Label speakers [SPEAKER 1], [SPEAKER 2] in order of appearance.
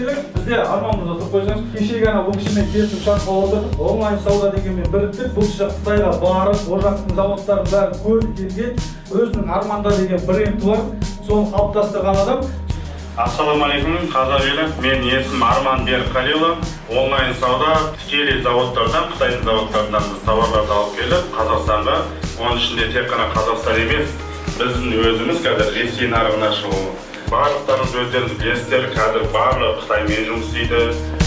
[SPEAKER 1] керек. Бізде Арман мырза тұрып қойсаңыз, кеше ғана бұл кісімен келісім шарт болдық. Онлайн сауда дегенмен біріктік. Бұл кісі Қытайға барып, ол жақтың заводтарын бәрін көріп келген. Өзінің Арманда деген бренді бар. Соны қалыптастырған адам.
[SPEAKER 2] Ассалаумағалейкум, қазақ елі. Мен есімім Арман Берікқалиұлы. Онлайн сауда тікелей заводтардан, Қытайдың заводтарынан біз тауарларды алып келіп, Қазақстанға, оның ішінде тек қана Қазақстан емес, біздің өзіміз қазір Ресей нарығына шығу. Барлықтарыңыз өздеріңіз білесіздер, қазір барлығы Қытаймен жұмыс істейді.